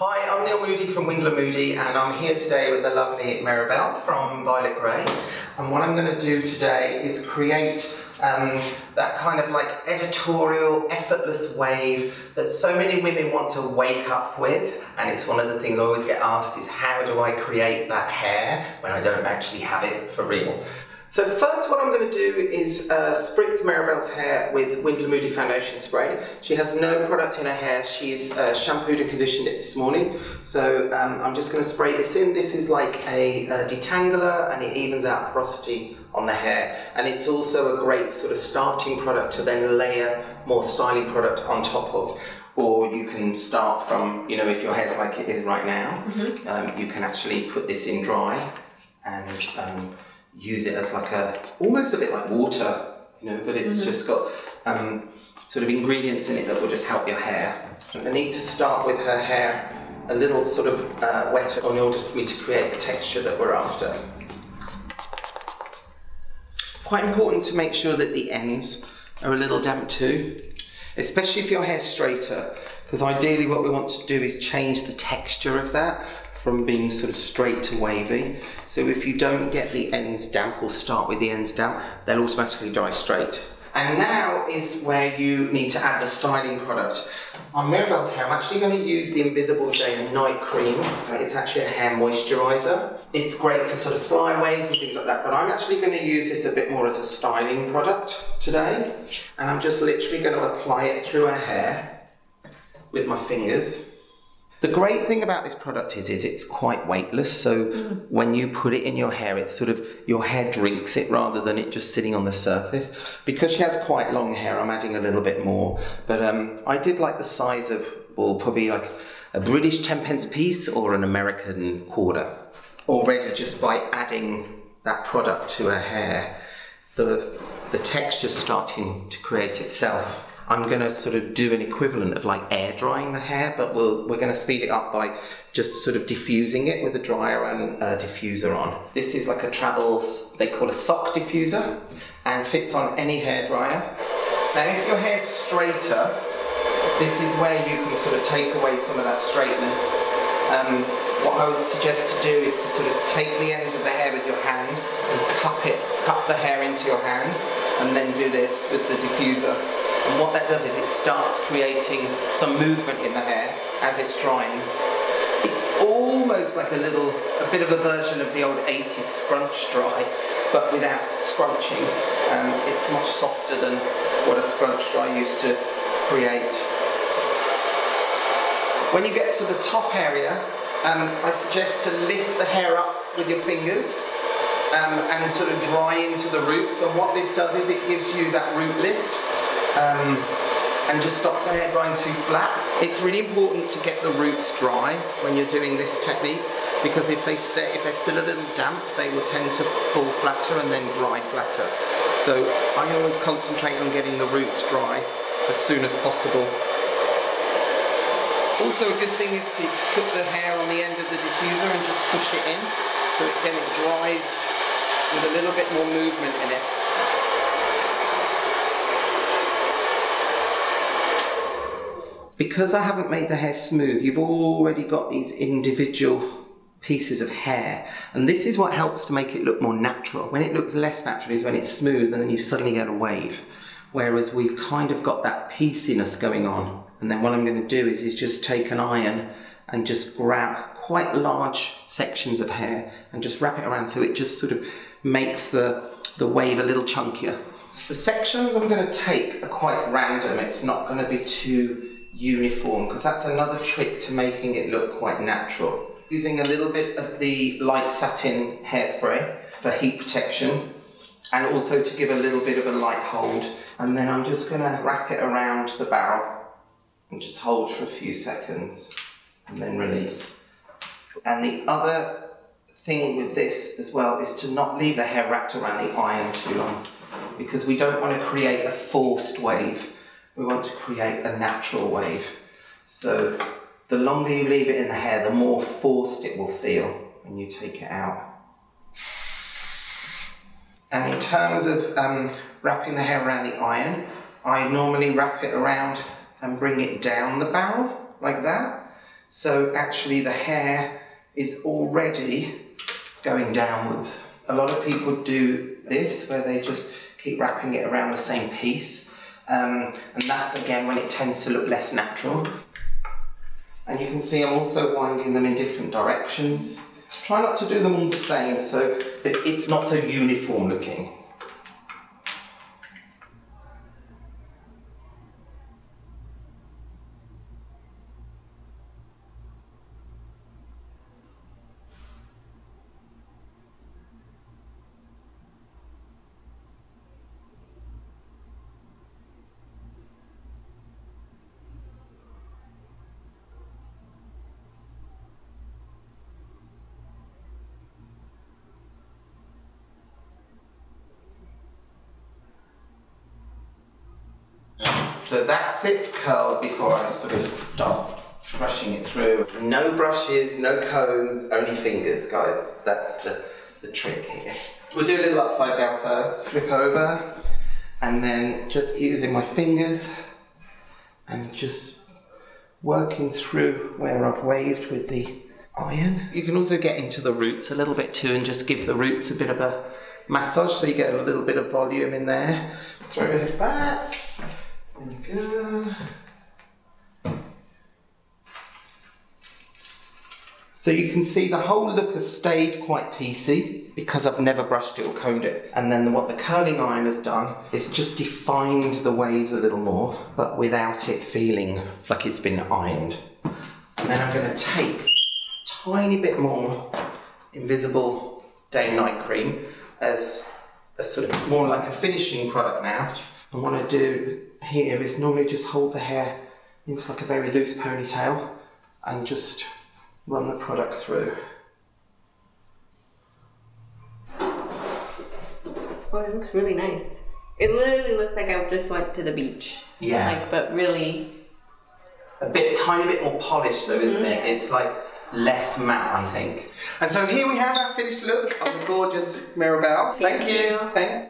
Hi, I'm Neil Moodie from Moodie, and I'm here today with the lovely Maribel from Violet Grey. And what I'm going to do today is create that kind of like editorial, effortless wave that so many women want to wake up with. And it's one of the things I always get asked is, how do I create that hair when I don't actually have it for real? So first what I'm going to do is spritz Maribel's hair with Moodie foundation spray. She has no product in her hair. She's shampooed and conditioned it this morning. So I'm just going to spray this in. This is like a detangler, and it evens out porosity on the hair. And it's also a great sort of starting product to then layer more styling product on top of. Or you can start from, you know, if your hair's like it is right now, you can actually put this in dry and use it as like almost a bit like water, you know, but it's just got sort of ingredients in it that will just help your hair. I need to start with her hair a little sort of wetter in order for me to create the texture that we're after. Quite important to make sure that the ends are a little damp too, especially if your hair's straighter, because ideally what we want to do is change the texture of that from being sort of straight to wavy. So if you don't get the ends damp, or start with the ends damp, they'll automatically dry straight. And now is where you need to add the styling product. On Maribel's hair, I'm actually going to use the Invisible Day and Night Cream. It's actually a hair moisturiser. It's great for sort of flyaways and things like that, but I'm actually going to use this a bit more as a styling product today. And I'm just literally going to apply it through her hair with my fingers. The great thing about this product is it's quite weightless, so when you put it in your hair, it's sort of, your hair drinks it rather than it just sitting on the surface. Because she has quite long hair, I'm adding a little bit more, but I did like the size of, well, probably like a British 10-pence piece or an American quarter. Already just by adding that product to her hair, the texture's starting to create itself. I'm going to sort of do an equivalent of like air drying the hair, but we're going to speed it up by just sort of diffusing it with a dryer and a diffuser on. This is like a travel, they call a sock diffuser, and fits on any hairdryer. Now if your hair's straighter, this is where you can sort of take away some of that straightness. What I would suggest to do is to sort of take the ends of the hair with your hand and cup the hair into your hand, and then do this with the diffuser. And what that does is it starts creating some movement in the hair as it's drying. It's almost like a bit of a version of the old 80s scrunch dry, but without scrunching. It's much softer than what a scrunch dry used to create. When you get to the top area, I suggest to lift the hair up with your fingers and sort of dry into the roots. And what this does is it gives you that root lift. And just stops the hair drying too flat. It's really important to get the roots dry when you're doing this technique, because if they're still a little damp, they will tend to fall flatter and then dry flatter. So I always concentrate on getting the roots dry as soon as possible. Also, a good thing is to put the hair on the end of the diffuser and just push it in, so again it dries with a little bit more movement in it. Because I haven't made the hair smooth, you've already got these individual pieces of hair. And this is what helps to make it look more natural. When it looks less natural is when it's smooth and then you suddenly get a wave. Whereas we've kind of got that pieciness going on. And then what I'm going to do is just take an iron and just grab quite large sections of hair and just wrap it around so it just sort of makes the wave a little chunkier. The sections I'm going to take are quite random. It's not going to be too uniform, because that's another trick to making it look quite natural. Using a little bit of the light satin hairspray for heat protection, and also to give a little bit of a light hold. And then I'm just going to wrap it around the barrel and just hold for a few seconds and then release. And the other thing with this as well is to not leave the hair wrapped around the iron too long, because we don't want to create a forced wave. We want to create a natural wave. So the longer you leave it in the hair, the more forced it will feel when you take it out. And in terms of wrapping the hair around the iron, I normally wrap it around and bring it down the barrel like that. So actually the hair is already going downwards. A lot of people do this where they just keep wrapping it around the same piece. And that's again when it tends to look less natural. And you can see I'm also winding them in different directions. Try not to do them all the same so it's not so uniform looking. So that's it curled before I sort of start brushing it through. No brushes, no combs, only fingers, guys. That's the trick here. We'll do a little upside down first, flip over, and then just using my fingers and just working through where I've waved with the iron. You can also get into the roots a little bit too and just give the roots a bit of a massage so you get a little bit of volume in there. Throw it back. There we go. So you can see the whole look has stayed quite piecey because I've never brushed it or combed it. And then what the curling iron has done is just defined the waves a little more, but without it feeling like it's been ironed. And then I'm going to take a tiny bit more Invisible Day and Night Cream as a sort of more like a finishing product now. And what I do here is normally just hold the hair into like a very loose ponytail and just run the product through. Oh, it looks really nice. It literally looks like I just went to the beach. Yeah. Like, but really... Tiny bit more polished though, isn't it? It's like less matte, I think. And so here we have our finished look on the gorgeous Mirabelle. Thank you. Thanks.